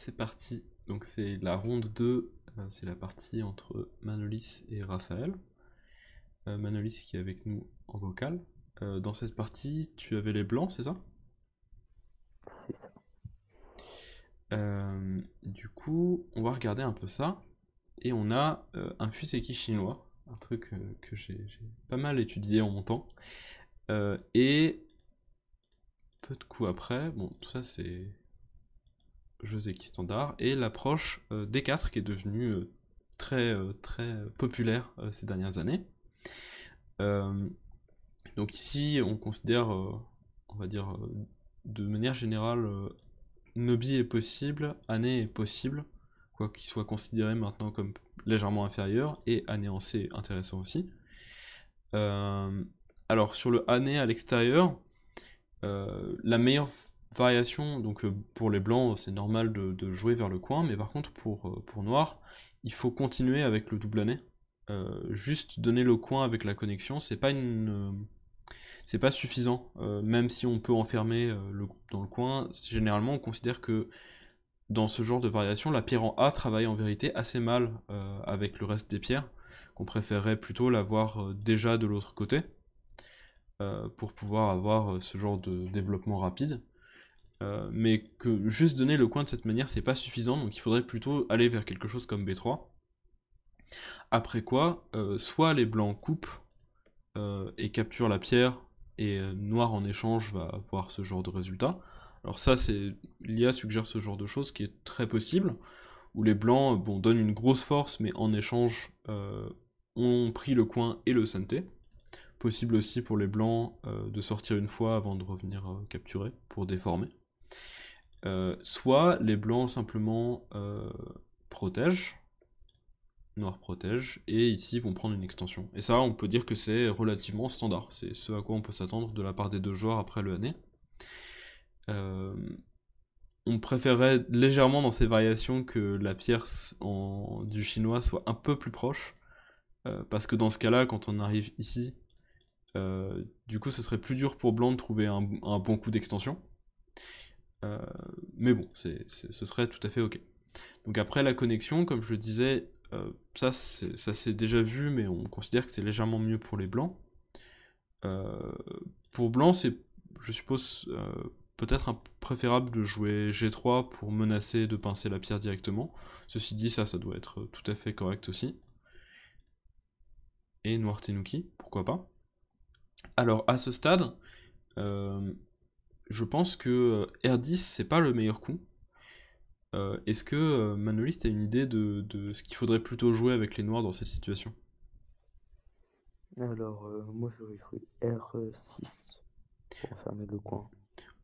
c'est parti. Donc c'est la ronde 2, c'est la partie entre Manolis et Raphaël. Manolis qui est avec nous en vocal. Dans cette partie, tu avais les blancs, c'est ça? C'est ça. Du coup, on va regarder un peu ça. Et on a un fuseki chinois, un truc que j'ai pas mal étudié en mon temps. Et peu de coups après, bon, tout ça c'est Joseki standard, et l'approche D4 qui est devenue très populaire ces dernières années. Euh, donc ici, on considère, on va dire, de manière générale, Nobi est possible, Année est possible, quoi qu'il soit considéré maintenant comme légèrement inférieur, et Année en C est intéressant aussi. Euh, alors sur le Année à l'extérieur, la meilleure variation, donc pour les blancs, c'est normal de jouer vers le coin, mais par contre pour noir, il faut continuer avec le double année. Juste donner le coin avec la connexion, c'est pas suffisant. Même si on peut enfermer le groupe dans le coin, généralement on considère que dans ce genre de variation, la pierre en A travaille en vérité assez mal avec le reste des pierres, qu'on préférerait plutôt l'avoir déjà de l'autre côté pour pouvoir avoir ce genre de développement rapide. Mais que juste donner le coin de cette manière, c'est pas suffisant, donc il faudrait plutôt aller vers quelque chose comme B3. Après quoi, soit les blancs coupent et capturent la pierre, et noir en échange va avoir ce genre de résultat. Alors ça, l'IA suggère ce genre de choses qui est très possible, où les blancs bon, donnent une grosse force, mais en échange ont pris le coin et le santé. Possible aussi pour les blancs de sortir une fois avant de revenir capturer, pour déformer. Soit les blancs simplement protègent, noir protège, et ici vont prendre une extension. Et ça, on peut dire que c'est relativement standard. C'est ce à quoi on peut s'attendre de la part des deux joueurs après le année. Euh, on préférerait légèrement dans ces variations que la pierre du chinois soit un peu plus proche, parce que dans ce cas-là, quand on arrive ici, du coup, ce serait plus dur pour blanc de trouver un bon coup d'extension. Euh, mais bon, ce serait tout à fait ok. Donc après la connexion, comme je le disais, ça s'est déjà vu, mais on considère que c'est légèrement mieux pour les blancs. Euh, pour blanc, c'est, je suppose, peut-être préférable de jouer G3 pour menacer de pincer la pierre directement. Ceci dit, ça doit être tout à fait correct aussi. Et noir Tenuki, pourquoi pas. Alors à ce stade, euh, je pense que R10 c'est pas le meilleur coup. Est-ce que Manolis a une idée de ce qu'il faudrait plutôt jouer avec les noirs dans cette situation? Alors, moi j'aurais joué R6 pour enfermer le coin.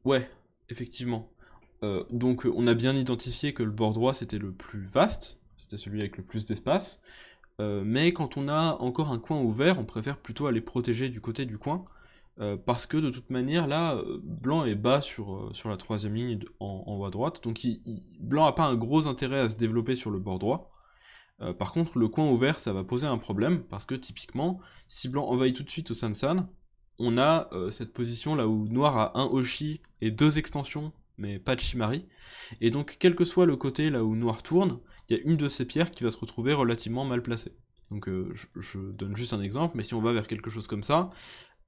Ouais, effectivement. Donc on a bien identifié que le bord droit c'était le plus vaste, c'était celui avec le plus d'espace, mais quand on a encore un coin ouvert, on préfère plutôt aller protéger du côté du coin, parce que de toute manière là, blanc est bas sur la troisième ligne en haut à droite, donc blanc n'a pas un gros intérêt à se développer sur le bord droit. Par contre, le coin ouvert, ça va poser un problème, parce que typiquement, si blanc envahit tout de suite au San-San, on a cette position là où noir a un Oshi et deux extensions, mais pas de Shimari. Et donc, quel que soit le côté là où noir tourne, il y a une de ces pierres qui va se retrouver relativement mal placée. Donc, je donne juste un exemple, mais si on va vers quelque chose comme ça,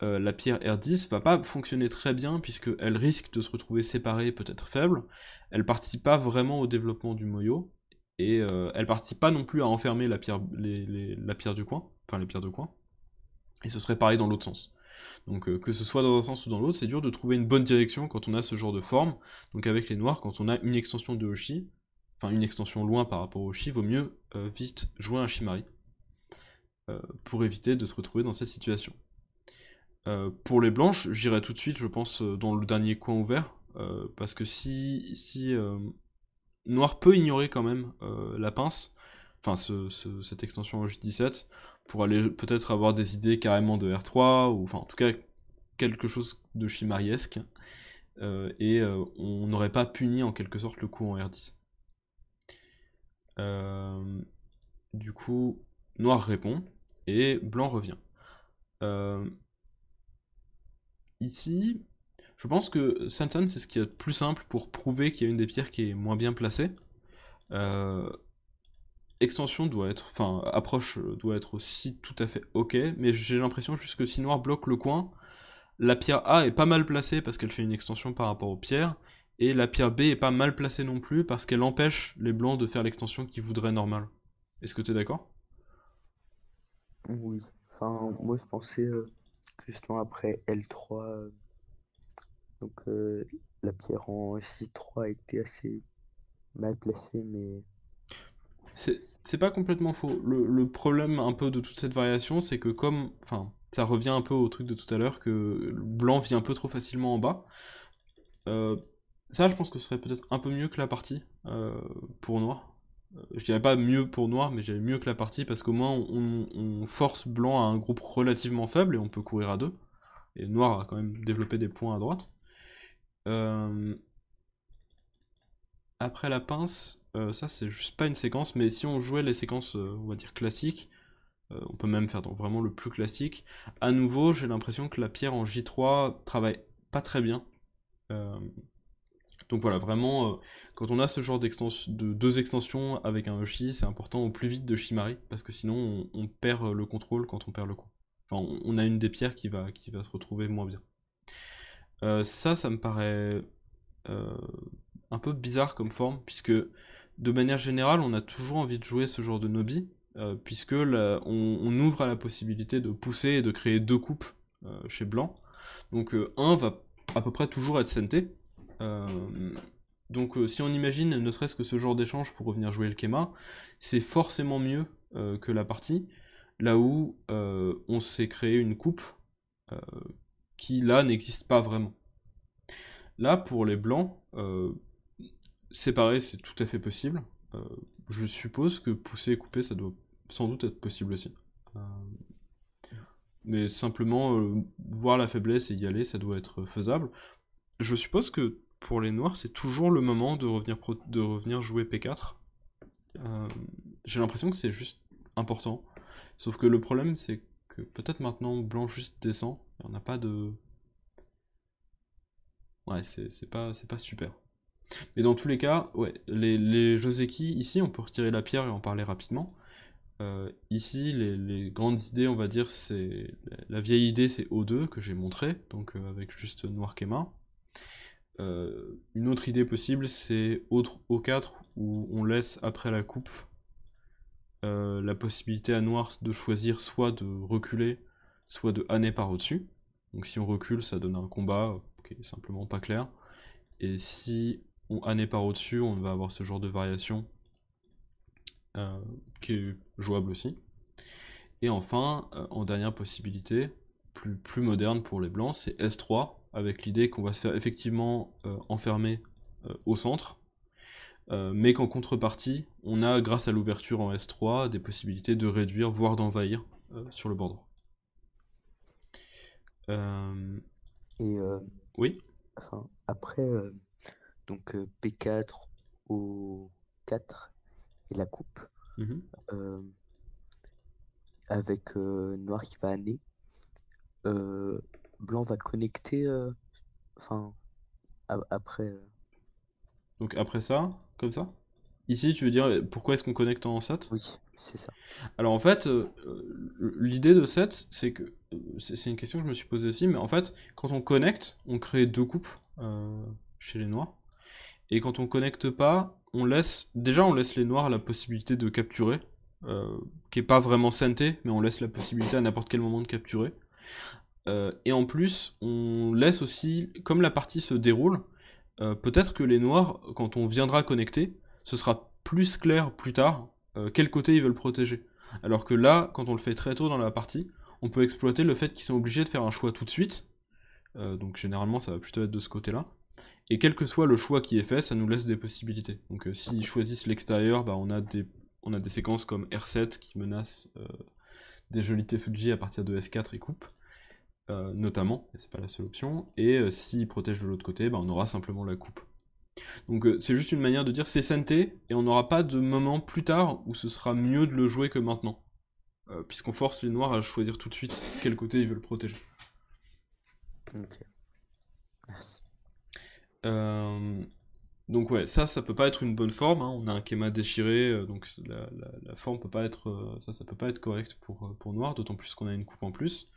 la pierre R10 va pas fonctionner très bien, puisqu'elle risque de se retrouver séparée, peut-être faible. Elle participe pas vraiment au développement du Moyo, et elle participe pas non plus à enfermer la pierre du coin, enfin les pierres de coin. Et ce serait pareil dans l'autre sens. Donc que ce soit dans un sens ou dans l'autre, c'est dur de trouver une bonne direction quand on a ce genre de forme. Donc avec les noirs, quand on a une extension de Hoshi, enfin une extension loin par rapport au Hoshi, vaut mieux vite jouer un Shimari pour éviter de se retrouver dans cette situation. Pour les blanches, j'irai tout de suite, je pense, dans le dernier coin ouvert, parce que si noir peut ignorer quand même la pince, enfin cette extension J17, pour aller peut-être avoir des idées carrément de R3, ou enfin en tout cas quelque chose de chimariesque, et on n'aurait pas puni en quelque sorte le coup en R10. Euh, du coup, noir répond, et blanc revient. Euh, Ici, je pense que Sansan c'est ce qui est le plus simple pour prouver qu'il y a une des pierres qui est moins bien placée. Euh, Extension doit être, enfin approche doit être aussi tout à fait ok, mais j'ai l'impression juste que si noir bloque le coin, la pierre A est pas mal placée parce qu'elle fait une extension par rapport aux pierres, et la pierre B est pas mal placée non plus parce qu'elle empêche les blancs de faire l'extension qu'ils voudraient normale. Est-ce que t'es d'accord? Oui. Enfin, moi je pensais que justement après L3, donc la pierre en J3 était assez mal placée, mais C'est pas complètement faux. Le problème un peu de toute cette variation, c'est que comme, enfin, ça revient un peu au truc de tout à l'heure, que le blanc vient un peu trop facilement en bas. Euh, Ça, je pense que ce serait peut-être un peu mieux que la partie pour noir. Je dirais pas mieux pour noir, mais je dirais mieux que la partie parce qu'au moins on force blanc à un groupe relativement faible et on peut courir à deux. Et noir a quand même développé des points à droite. Euh, Après la pince, ça c'est juste pas une séquence, mais si on jouait les séquences, on va dire classiques, on peut même faire donc vraiment le plus classique. À nouveau, j'ai l'impression que la pierre en J3 travaille pas très bien. Euh, donc voilà, vraiment, quand on a ce genre de deux extensions avec un Uchi, c'est important au plus vite de Shimari, parce que sinon on perd le contrôle quand on perd le coup. Enfin, on a une des pierres qui va se retrouver moins bien. Ça me paraît euh, un peu bizarre comme forme, puisque de manière générale, on a toujours envie de jouer ce genre de Nobi, puisque là, on ouvre à la possibilité de pousser et de créer deux coupes chez Blanc. Donc un va à peu près toujours être Senté. Euh, donc si on imagine ne serait-ce que ce genre d'échange pour revenir jouer le Kema, c'est forcément mieux que la partie, là où on s'est créé une coupe euh, qui là n'existe pas vraiment. Là, pour les blancs, séparer, c'est tout à fait possible. Euh, je suppose que pousser et couper, ça doit sans doute être possible aussi. Euh, mais simplement, voir la faiblesse et y aller, ça doit être faisable. Je suppose que pour les noirs, c'est toujours le moment de de revenir jouer P4. Euh, j'ai l'impression que c'est juste important. Sauf que le problème, c'est que peut-être maintenant, blanc juste descend. On n'a pas de... Ouais, c'est pas super. Mais dans tous les cas, ouais, les Joseki, ici, on peut retirer la pierre et en parler rapidement. Ici, les grandes idées, on va dire, c'est... La vieille idée, c'est O2, que j'ai montré, donc avec juste noir Kema. Une autre idée possible, c'est autre O4, où on laisse après la coupe la possibilité à noir de choisir soit de reculer, soit de hanner par au-dessus. Donc si on recule, ça donne un combat qui est simplement pas clair. Et si on hanner par au-dessus, on va avoir ce genre de variation euh, qui est jouable aussi. Et enfin, en dernière possibilité, plus moderne pour les blancs, c'est S3, avec l'idée qu'on va se faire effectivement enfermer au centre, mais qu'en contrepartie, on a, grâce à l'ouverture en S3, des possibilités de réduire, voire d'envahir sur le bord droit. Euh, et oui. enfin après donc P4 au 4 et la coupe Mhm. euh, avec noir qui va âner. Euh, Blanc va connecter enfin après Donc après ça, comme ça. Ici, tu veux dire pourquoi est-ce qu'on connecte en 7? oui, c'est ça. Alors en fait, l'idée de 7, c'est que c'est une question que je me suis posée aussi, mais en fait, quand on connecte, on crée deux coupes chez les noirs, et quand on connecte pas, on laisse les noirs la possibilité de capturer, qui est pas vraiment centé, mais on laisse la possibilité à n'importe quel moment de capturer. Et en plus, on laisse aussi, comme la partie se déroule, peut-être que les noirs, quand on viendra connecter, ce sera plus clair plus tard quel côté ils veulent protéger. Alors que là, quand on le fait très tôt dans la partie, on peut exploiter le fait qu'ils sont obligés de faire un choix tout de suite. Donc généralement, ça va plutôt être de ce côté-là. Et quel que soit le choix qui est fait, ça nous laisse des possibilités. Donc s'ils choisissent l'extérieur, bah, on a des séquences comme R7 qui menacent des jolis Tetsuji à partir de S4 et coupe. Notamment, et c'est pas la seule option, et s'il protège de l'autre côté, bah, on aura simplement la coupe. Donc c'est juste une manière de dire c'est santé, et on n'aura pas de moment plus tard où ce sera mieux de le jouer que maintenant, puisqu'on force les noirs à choisir tout de suite quel côté ils veulent protéger. Ok, merci. Euh, Donc ouais, ça peut pas être une bonne forme, hein. On a un Kema déchiré, donc la forme peut pas être, ça peut pas être correct pour noir, d'autant plus qu'on a une coupe en plus.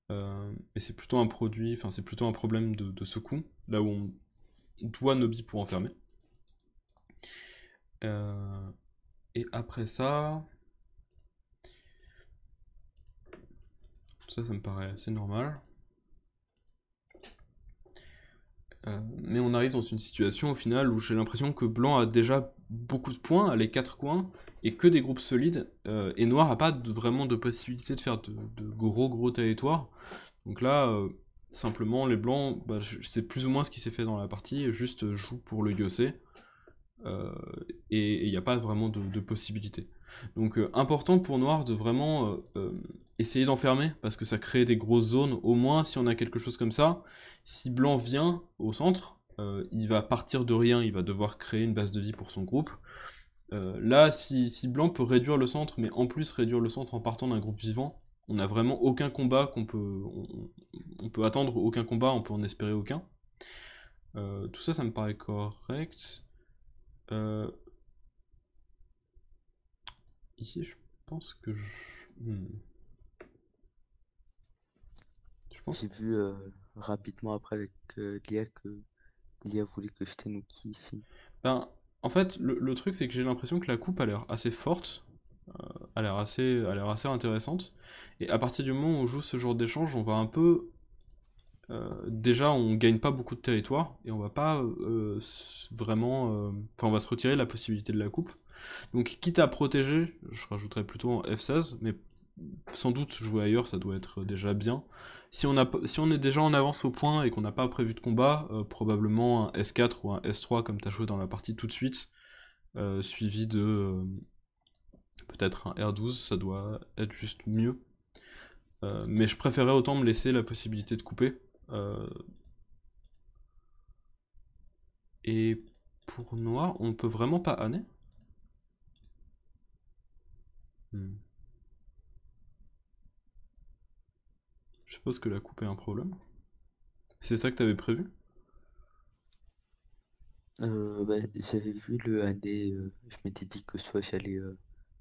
Et c'est plutôt un produit, enfin c'est plutôt un problème de ce coup, là où on doit Nobi pour enfermer. Et après ça, ça me paraît assez normal. Mais on arrive dans une situation au final où j'ai l'impression que blanc a déjà beaucoup de points à les 4 coins et que des groupes solides, et noir a pas vraiment de possibilité de faire de gros territoires. Donc là, simplement les blancs, bah, c'est plus ou moins ce qui s'est fait dans la partie, juste joue pour le Yosei, et il n'y a pas vraiment de possibilité. Donc important pour noir de vraiment essayer d'enfermer, parce que ça crée des grosses zones, au moins si on a quelque chose comme ça, si blanc vient au centre, il va partir de rien, il va devoir créer une base de vie pour son groupe. Là, si blanc peut réduire le centre, mais en plus réduire le centre en partant d'un groupe vivant, on n'a vraiment aucun combat qu'on peut... On peut attendre aucun combat, on peut en espérer aucun. Tout ça, ça me paraît correct. Ici, je pense que je pense... J'ai vu rapidement après avec Lia que Lia voulait que je Tenuki ici. Ben, en fait, le truc, c'est que j'ai l'impression que la coupe a l'air assez forte, a l'air assez intéressante, et à partir du moment où on joue ce genre d'échange, on va un peu... déjà, on gagne pas beaucoup de territoire, et on va pas vraiment... Enfin, on va se retirer la possibilité de la coupe. Donc, quitte à protéger, je rajouterais plutôt en F16, mais sans doute jouer ailleurs, ça doit être déjà bien. Si on est déjà en avance au point et qu'on n'a pas prévu de combat, probablement un S4 ou un S3 comme tu as joué dans la partie tout de suite, suivi de peut-être un R12, ça doit être juste mieux. Mais je préférais autant me laisser la possibilité de couper. Et pour noir, on peut vraiment pas Anne. Je suppose que la coupe est un problème. C'est ça que t'avais prévu? Bah, j'avais vu le AD, je m'étais dit que soit j'allais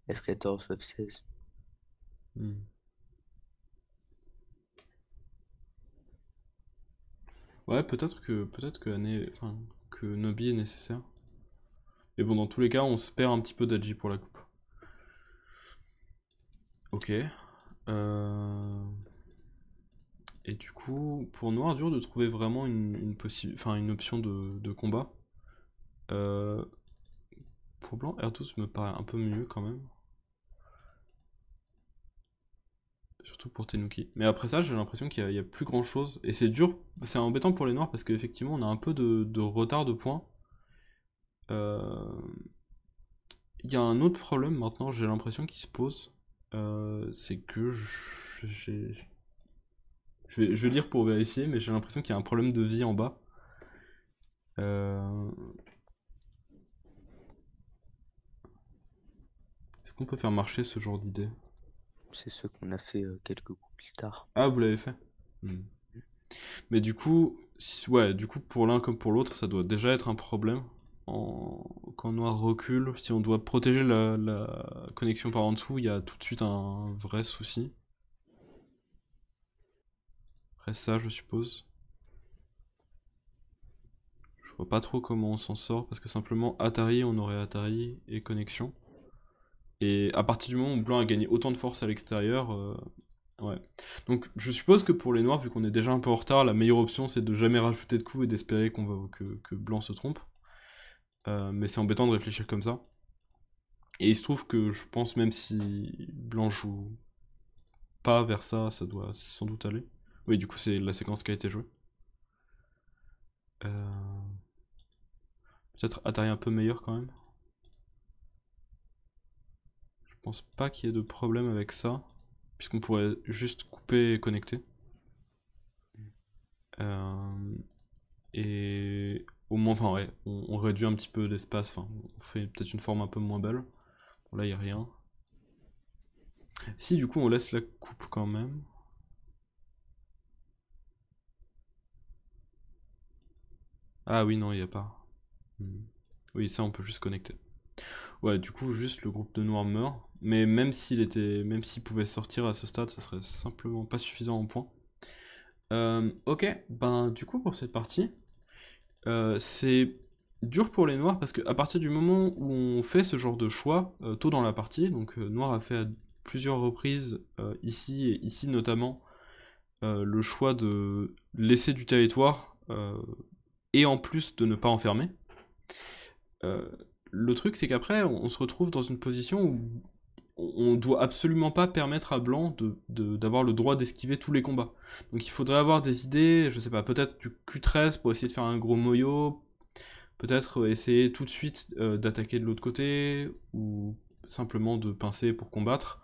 F14 ou F16. Hmm. Ouais, peut-être que enfin, que Nobi est nécessaire. Mais bon, dans tous les cas, on se perd un petit peu d'Agi pour la coupe. Ok. Et du coup, pour noir, dur de trouver vraiment une option de combat. Euh, Pour blanc, R12 me paraît un peu mieux quand même. Surtout pour Tenuki. Mais après ça, j'ai l'impression qu'il y a plus grand chose. Et c'est dur, c'est embêtant pour les noirs parce qu'effectivement, on a un peu de retard de points. Il y a un autre problème maintenant, j'ai l'impression qu'il se pose. C'est que je vais lire pour vérifier, mais j'ai l'impression qu'il y a un problème de vie en bas. Euh, Est-ce qu'on peut faire marcher ce genre d'idée? C'est ce qu'on a fait quelques coups plus tard. Ah, vous l'avez fait? Mais du coup, ouais, du coup, pour l'un comme pour l'autre, ça doit déjà être un problème. Quand noir recule, si on doit protéger la connexion par en dessous, il y a tout de suite un vrai souci. Après ça, je suppose. Je vois pas trop comment on s'en sort, parce que simplement Atari, on aurait Atari et connexion. Et à partir du moment où blanc a gagné autant de force à l'extérieur, ouais. Donc je suppose que pour les noirs, vu qu'on est déjà un peu en retard, la meilleure option c'est de jamais rajouter de coups et d'espérer que blanc se trompe. Mais c'est embêtant de réfléchir comme ça. Et il se trouve que je pense même si blanc joue pas vers ça, ça doit sans doute aller. Oui, du coup c'est la séquence qui a été jouée. Euh, Peut-être Atari un peu meilleur quand même. Je pense pas qu'il y ait de problème avec ça, puisqu'on pourrait juste couper et connecter. Euh, et au moins, enfin ouais, on réduit un petit peu l'espace, enfin on fait peut-être une forme un peu moins belle. Bon, là il n'y a rien. Si du coup on laisse la coupe quand même. Ah oui non, il n'y a pas. Oui, ça on peut juste connecter. Ouais, du coup, juste le groupe de noirs meurt. Mais même s'il pouvait sortir à ce stade, ça serait simplement pas suffisant en points. Ok, ben du coup pour cette partie, c'est dur pour les noirs parce qu'à partir du moment où on fait ce genre de choix tôt dans la partie, donc noir a fait à plusieurs reprises ici et ici notamment le choix de laisser du territoire et en plus de ne pas enfermer. Le truc c'est qu'après on se retrouve dans une position où on doit absolument pas permettre à blanc d'avoir le droit d'esquiver tous les combats. Donc il faudrait avoir des idées, je sais pas, peut-être du Q13 pour essayer de faire un gros moyo, peut-être essayer tout de suite d'attaquer de l'autre côté, ou simplement de pincer pour combattre.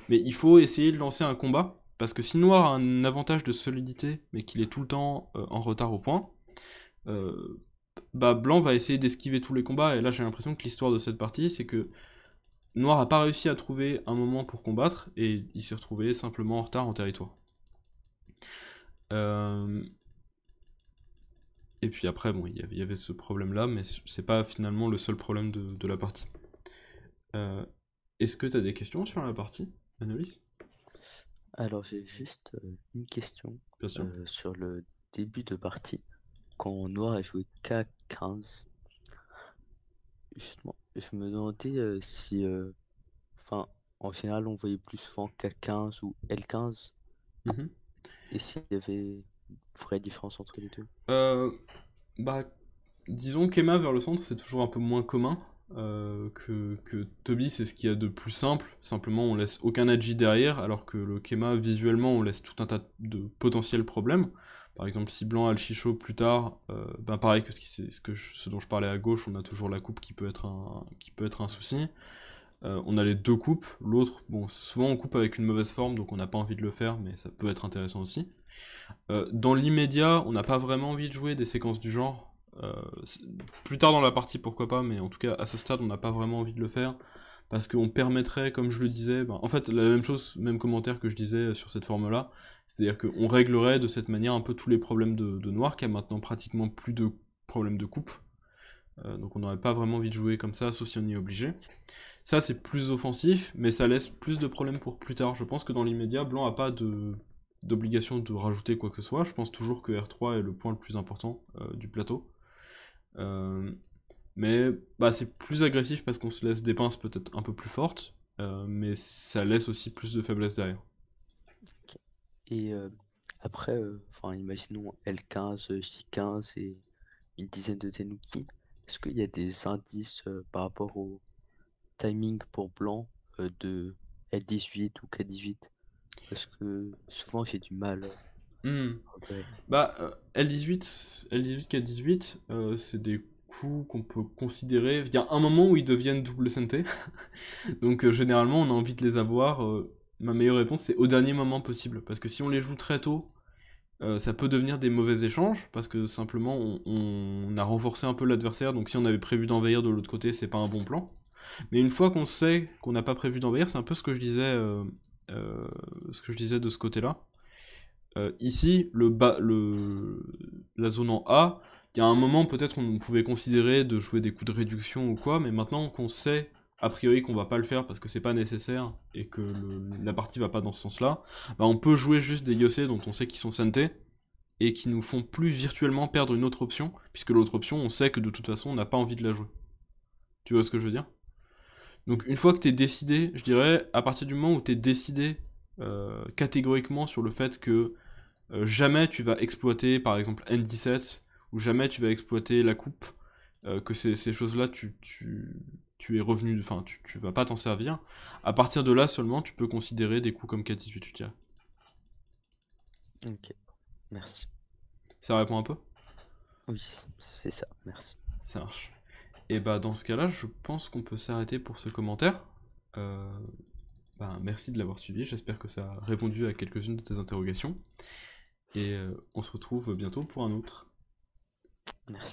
Mais il faut essayer de lancer un combat, parce que si Noir a un avantage de solidité, mais qu'il est tout le temps en retard au point, bah Blanc va essayer d'esquiver tous les combats, et là j'ai l'impression que l'histoire de cette partie, c'est que Noir a pas réussi à trouver un moment pour combattre, et il s'est retrouvé simplement en retard en territoire. Et puis après, bon, il y avait ce problème-là, mais c'est pas finalement le seul problème de la partie. Est-ce que tu as des questions sur la partie, Annelise? Alors j'ai juste une question Bien sûr. sur le début de partie. Quand Noir a joué K15, justement, je me demandais si, enfin, en général, on voyait plus souvent K15 ou L15, Mhm. et s'il y avait une vraie différence entre les deux. Bah, disons qu'Emma vers le centre, c'est toujours un peu moins commun que Toby, c'est ce qu'il y a de plus simple. Simplement, on laisse aucun agi derrière, alors que le Kema, visuellement, on laisse tout un tas de potentiels problèmes. Par exemple, si Blanc a le Chicho plus tard, ben pareil que ce dont je parlais à gauche, on a toujours la coupe qui peut être un souci. On a les deux coupes, l'autre, bon, souvent on coupe avec une mauvaise forme, donc on n'a pas envie de le faire, mais ça peut être intéressant aussi. Dans l'immédiat, on n'a pas vraiment envie de jouer des séquences du genre. Plus tard dans la partie, pourquoi pas, mais en tout cas, à ce stade, on n'a pas vraiment envie de le faire. Parce qu'on permettrait, comme je le disais, en fait, la même chose, même commentaire que je disais sur cette forme-là, c'est-à-dire qu'on réglerait de cette manière un peu tous les problèmes de Noir, qui a maintenant pratiquement plus de problèmes de coupe. Donc on n'aurait pas vraiment envie de jouer comme ça, sauf si on y est obligé. Ça, c'est plus offensif, mais ça laisse plus de problèmes pour plus tard. Je pense que dans l'immédiat, Blanc a pas d'obligation de rajouter quoi que ce soit. Je pense toujours que R3 est le point le plus important du plateau. Euh, mais bah, c'est plus agressif parce qu'on se laisse des pinces peut-être un peu plus fortes, mais ça laisse aussi plus de faiblesse derrière. Ok. Et après, enfin, imaginons L15, J15 et une dizaine de Tenuki. Est-ce qu'il y a des indices par rapport au timing pour blanc de L18 ou K18? Parce que souvent j'ai du mal Hmm. à repérer. Bah, L18, K18, c'est des coups qu'on peut considérer. Il y a un moment où ils deviennent double SNT, donc généralement on a envie de les avoir. Ma meilleure réponse c'est au dernier moment possible, parce que si on les joue très tôt, ça peut devenir des mauvais échanges, parce que simplement on a renforcé un peu l'adversaire, donc si on avait prévu d'envahir de l'autre côté, c'est pas un bon plan. Mais une fois qu'on sait qu'on n'a pas prévu d'envahir, c'est un peu euh, ce que je disais de ce côté-là. Ici, la zone en A, il y a un moment peut-être on pouvait considérer de jouer des coups de réduction ou quoi, mais maintenant qu'on sait a priori qu'on va pas le faire parce que c'est pas nécessaire et que la partie va pas dans ce sens-là, bah on peut jouer juste des Yosei dont on sait qu'ils sont santé et qui nous font plus virtuellement perdre une autre option, puisque l'autre option on sait que de toute façon on n'a pas envie de la jouer. Tu vois ce que je veux dire? Donc une fois que t'es décidé, je dirais, à partir du moment où t'es décidé catégoriquement sur le fait que jamais tu vas exploiter par exemple N17 ou jamais tu vas exploiter la coupe, que ces choses-là tu es revenu, enfin tu vas pas t'en servir. À partir de là seulement tu peux considérer des coups comme K18, je dirais. Ok, merci. Ça répond un peu? Oui, c'est ça, merci. Ça marche. Et bah dans ce cas-là, je pense qu'on peut s'arrêter pour ce commentaire. Euh, merci de l'avoir suivi, j'espère que ça a répondu à quelques-unes de tes interrogations. Et on se retrouve bientôt pour un autre. Merci.